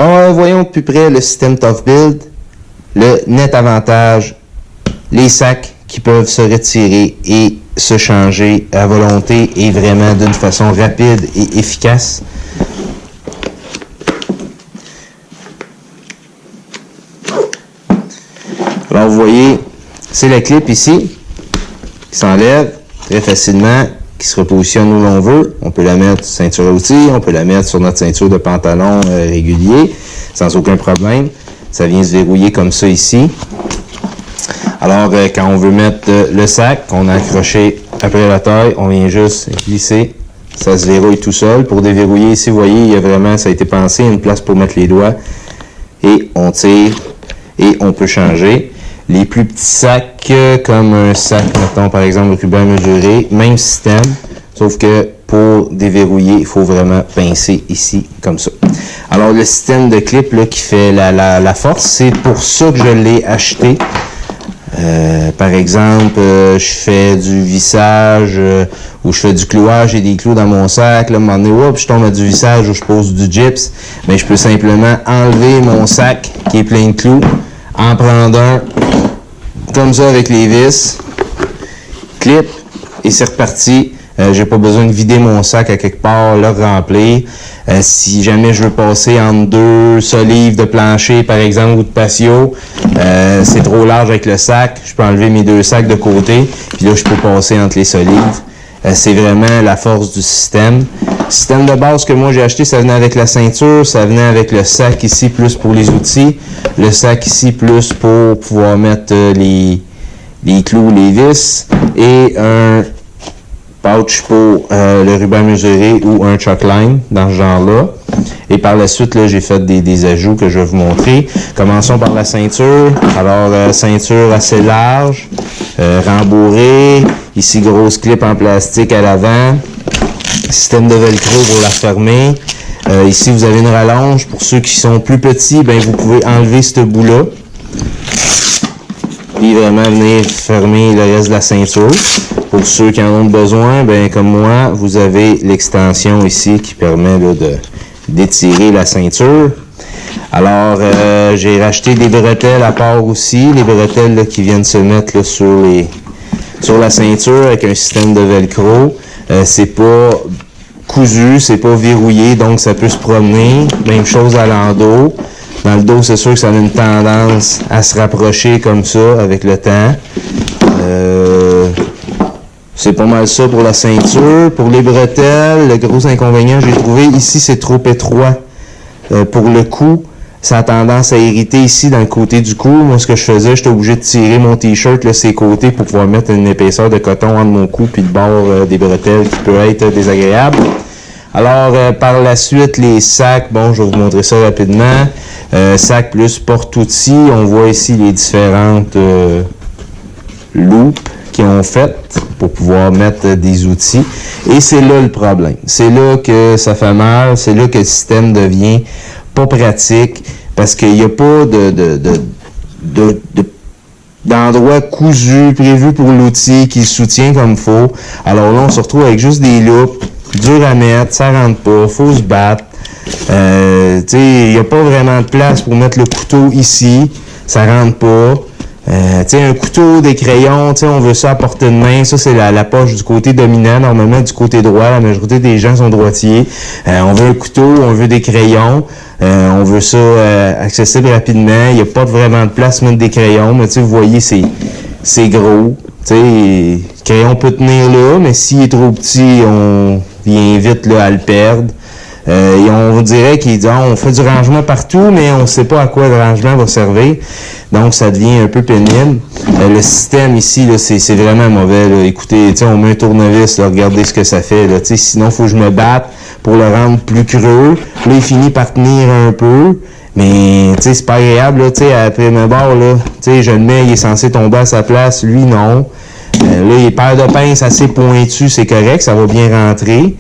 Alors, voyons de plus près le système Tough Build. Le net avantage, les sacs qui peuvent se retirer et se changer à volonté et vraiment d'une façon rapide et efficace. Alors, vous voyez, c'est la clip ici qui s'enlève très facilement, qui se repositionne où l'on veut. On peut la mettre sur ceinture à outils, on peut la mettre sur notre ceinture de pantalon régulier, sans aucun problème. Ça vient se verrouiller comme ça ici. Alors, quand on veut mettre le sac qu'on a accroché après la taille, on vient juste glisser. Ça se verrouille tout seul. Pour déverrouiller, ici, vous voyez, il y a vraiment, ça a été pensé, une place pour mettre les doigts. Et on tire et on peut changer. Les plus petits sacs, comme un sac, mettons par exemple, ruban mesuré, même système, sauf que pour déverrouiller, il faut vraiment pincer ici, comme ça. Alors, le système de clip là, qui fait la force, c'est pour ça que je l'ai acheté. Par exemple, je fais du vissage ou je fais du clouage, j'ai des clous dans mon sac, là, à un moment donné, je tombe à du vissage ou je pose du gyps, mais je peux simplement enlever mon sac qui est plein de clous, en prendre un, comme ça avec les vis, clip, et c'est reparti. J'ai pas besoin de vider mon sac à quelque part, le remplir. Si jamais je veux passer entre deux solives de plancher, par exemple, ou de patio, c'est trop large avec le sac, je peux enlever mes deux sacs de côté, puis là, je peux passer entre les solives. C'est vraiment la force du système. Le système de base que moi j'ai acheté, ça venait avec la ceinture, ça venait avec le sac ici, plus pour les outils, le sac ici, plus pour pouvoir mettre les clous, les vis, et un pouch pour le ruban mesuré ou un choc line dans ce genre-là. Et par la suite, là, j'ai fait des ajouts que je vais vous montrer. Commençons par la ceinture. Alors, ceinture assez large, rembourrée. Ici, grosse clip en plastique à l'avant. Système de velcro pour la fermer. Ici, vous avez une rallonge. Pour ceux qui sont plus petits, ben, vous pouvez enlever ce bout-là. Puis vraiment venir fermer le reste de la ceinture. Pour ceux qui en ont besoin, ben, comme moi, vous avez l'extension ici qui permet là, d'étirer la ceinture. Alors, j'ai racheté des bretelles à part aussi. Les bretelles là, qui viennent se mettre là, sur la ceinture avec un système de velcro. C'est pas cousu, c'est pas verrouillé, donc ça peut se promener. Même chose à l'endos. Dans le dos, c'est sûr que ça a une tendance à se rapprocher comme ça avec le temps. C'est pas mal ça pour la ceinture. Pour les bretelles, le gros inconvénient, j'ai trouvé ici, c'est trop étroit. Pour le cou, ça a tendance à irriter ici dans le côté du cou. Moi, ce que je faisais, j'étais obligé de tirer mon t-shirt, là, ses côtés, pour pouvoir mettre une épaisseur de coton entre mon cou puis le bord des bretelles qui peut être désagréable. Alors, par la suite, les sacs, bon, je vais vous montrer ça rapidement. Sac plus porte-outils, on voit ici les différentes loupes qu'ils ont faites pour pouvoir mettre des outils. Et c'est là le problème. C'est là que ça fait mal, c'est là que le système devient pas pratique, parce qu'il n'y a pas d'endroit cousu, prévu pour l'outil qui le soutient comme il faut. Alors là, on se retrouve avec juste des loupes, dur à mettre, ça rentre pas, faut se battre. Il n'y a pas vraiment de place pour mettre le couteau ici, ça rentre pas. Un couteau, des crayons, on veut ça à portée de main. Ça, c'est la poche du côté dominant. Normalement, du côté droit, la majorité des gens sont droitiers. On veut un couteau, on veut des crayons. On veut ça accessible rapidement. Il n'y a pas vraiment de place pour mettre des crayons. Mais vous voyez, c'est gros. Le crayon peut tenir là, mais s'il est trop petit, on vient vite là, à le perdre. Et on dirait qu'il dit on fait du rangement partout, mais on ne sait pas à quoi le rangement va servir. Donc, ça devient un peu pénible. Le système ici, là, c'est vraiment mauvais. Là. Écoutez, on met un tournevis, là, regardez ce que ça fait. Là. Sinon, il faut que je me batte pour le rendre plus creux. Là, il finit par tenir un peu. Mais, c'est pas agréable. Là, après mes bords, là, je le mets, il est censé tomber à sa place. Lui, non. Là, les paires de pinces assez pointues, c'est correct, ça va bien rentrer.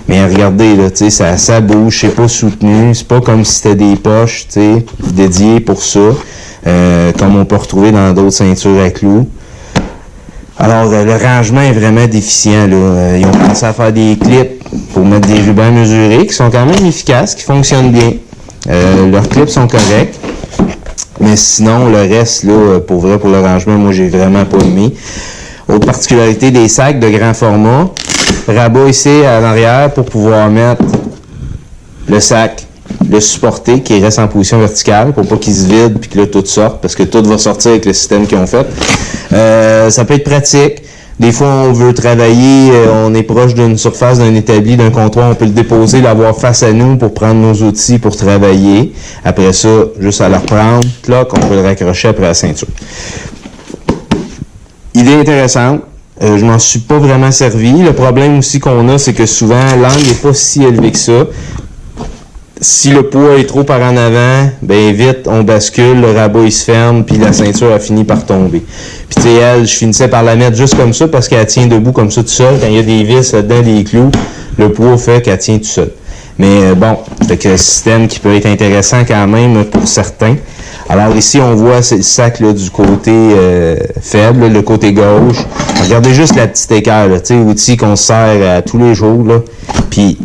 Mais regardez, là, ça bouge, c'est pas soutenu. C'est pas comme si c'était des poches, dédiées pour ça. Comme on peut retrouver dans d'autres ceintures à clous. Alors, le rangement est vraiment déficient. Là. Ils ont pensé à faire des clips pour mettre des rubans mesurés qui sont quand même efficaces, qui fonctionnent bien. Leurs clips sont corrects. Mais sinon, le reste, là, pour vrai, pour le rangement, moi, j'ai vraiment pas aimé. Autre particularité des sacs de grand format, rabat ici à l'arrière pour pouvoir mettre le sac, le supporter qui reste en position verticale pour pas qu'il se vide puis que là, tout sorte parce que tout va sortir avec le système qu'ils ont fait. Ça peut être pratique. Des fois, on veut travailler, on est proche d'une surface, d'un établi, d'un comptoir, on peut le déposer, l'avoir face à nous pour prendre nos outils pour travailler. Après ça, juste à la reprendre, là, qu'on peut le raccrocher après la ceinture. Idée intéressante. Je m'en suis pas vraiment servi. Le problème aussi qu'on a, c'est que souvent, l'angle n'est pas si élevé que ça. Si le poids est trop par en avant, ben vite, on bascule, le rabat il se ferme, puis la ceinture a fini par tomber. Puis tu sais, elle, je finissais par la mettre juste comme ça parce qu'elle tient debout comme ça tout seul. Quand il y a des vis là-dedans, des clous, le poids fait qu'elle tient tout seul. Mais bon, fait que un système qui peut être intéressant quand même pour certains. Alors ici, on voit c'est le sac là, du côté faible, le côté gauche. Regardez juste la petite équerre, tu sais, outil qu'on se sert à tous les jours. Là. Puis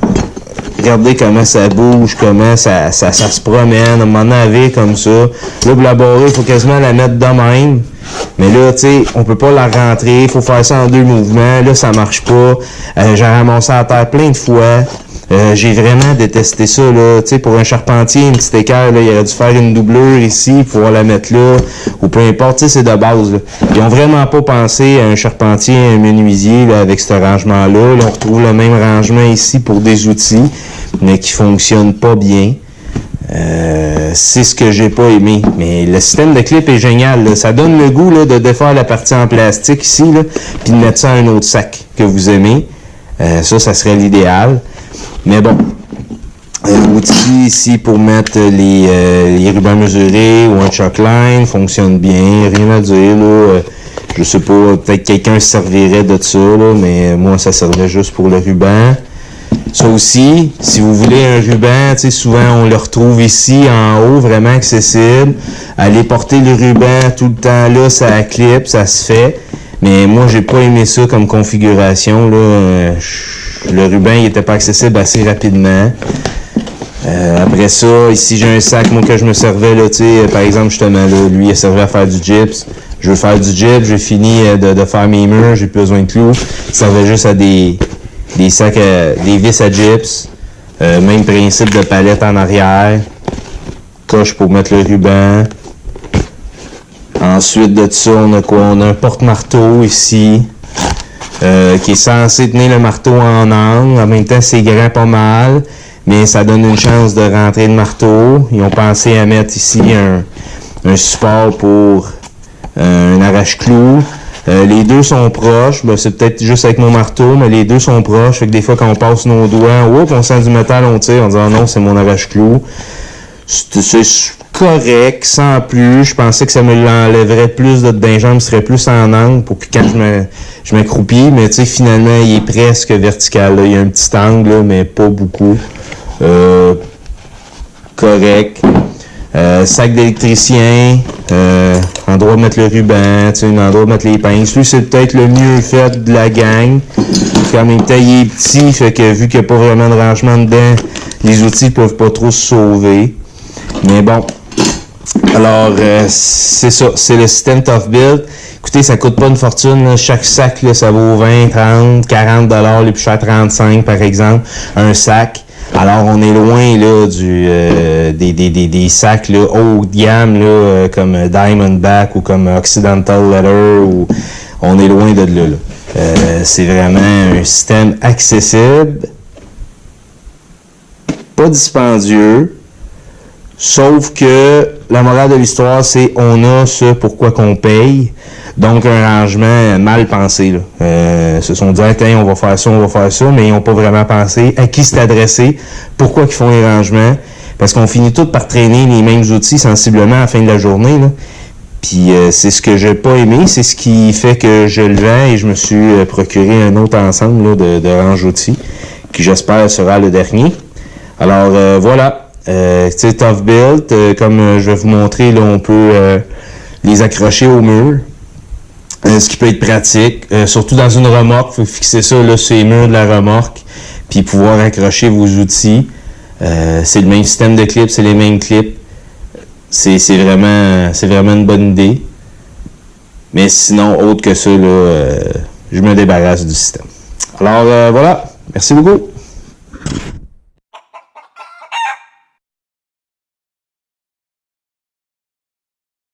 regardez comment ça bouge, comment ça se promène. À un moment donné, elle vire comme ça. Là, pour la barrer, il faut quasiment la mettre de même. Mais là, tu sais, on peut pas la rentrer. Il faut faire ça en 2 mouvements. Là, ça marche pas. J'ai ramassé à terre plein de fois. J'ai vraiment détesté ça, là. Tu sais, pour un charpentier, une petite équerre, là, il aurait dû faire une doublure ici pour pouvoir la mettre là. Ou peu importe, tu sais, c'est de base, là. Ils ont vraiment pas pensé à un charpentier, un menuisier, là, avec ce rangement-là. Là, on retrouve le même rangement ici pour des outils, mais qui fonctionnent pas bien. C'est ce que j'ai pas aimé. Mais le système de clip est génial, là. Ça donne le goût, là, de défaire la partie en plastique ici, là, puis de mettre ça dans un autre sac que vous aimez. Ça serait l'idéal. Mais bon, l'outil ici pour mettre les rubans mesurés ou un choc line fonctionne bien, rien à dire, là. Je sais pas, peut-être quelqu'un se servirait de ça, là, mais moi, ça servait juste pour le ruban. Ça aussi, si vous voulez un ruban, tu sais, souvent on le retrouve ici en haut, vraiment accessible. Aller porter le ruban tout le temps là, ça clip, ça se fait. Mais moi, j'ai pas aimé ça comme configuration, là. Le ruban, il était pas accessible assez rapidement. Après ça, ici, j'ai un sac, moi, que je me servais, là, tu sais, par exemple, justement, là, lui, il servait à faire du gyps. Je veux faire du gyps, j'ai fini de faire mes murs, j'ai plus besoin de clous. Il servait juste à des sacs, des vis à gyps. Même principe de palette en arrière. Coche pour mettre le ruban. Ensuite de ça, on a quoi? On a un porte-marteau ici. Qui est censé tenir le marteau en angle. En même temps, c'est grand pas mal, mais ça donne une chance de rentrer le marteau. Ils ont pensé à mettre ici un support pour un arrache-clou. Les deux sont proches. Ben, c'est peut-être juste avec mon marteau, mais les deux sont proches. Fait que des fois, quand on passe nos doigts, on sent du métal, on tire, on dit « Ah non, c'est mon arrache-clou ». C'est correct, sans plus. Je pensais que ça me l'enlèverait plus de d'un jambe, serait plus en angle pour que quand je m'accroupis, mais tu sais, finalement, il est presque vertical. Là. Il y a un petit angle, là, mais pas beaucoup. Correct. Sac d'électricien, endroit de mettre le ruban, tu sais, un endroit de mettre les pinces. Lui, c'est peut-être le mieux fait de la gang. En même temps, il est petit, fait que vu qu'il n'y a pas vraiment de rangement dedans, les outils ne peuvent pas trop se sauver. Mais bon, alors c'est ça, c'est le système ToughBuilt. Écoutez, ça coûte pas une fortune, là. Chaque sac, là, ça vaut 20, 30, 40 $, les plus chers 35 par exemple, un sac. Alors on est loin là des sacs là, haut de gamme là, comme Diamondback ou comme Occidental Leather, ou on est loin de là. C'est vraiment un système accessible, pas dispendieux. Sauf que la morale de l'histoire, c'est on a ce pourquoi qu'on paye. Donc un rangement mal pensé. Là. Se sont dit, on va faire ça, mais ils n'ont pas vraiment pensé à qui c'est adressé, pourquoi ils font les rangements. Parce qu'on finit tous par traîner les mêmes outils sensiblement à la fin de la journée. Là. Puis c'est ce que j'ai pas aimé, c'est ce qui fait que je le vends et je me suis procuré un autre ensemble là, de range-outils, qui j'espère sera le dernier. Alors voilà. C'est ToughBuilt, comme je vais vous montrer, là, on peut les accrocher au mur, ce qui peut être pratique, surtout dans une remorque. Il faut fixer ça là, sur les murs de la remorque, puis pouvoir accrocher vos outils. C'est le même système de clips, c'est les mêmes clips. C'est vraiment une bonne idée. Mais sinon, autre que ça, là, je me débarrasse du système. Alors voilà, merci beaucoup.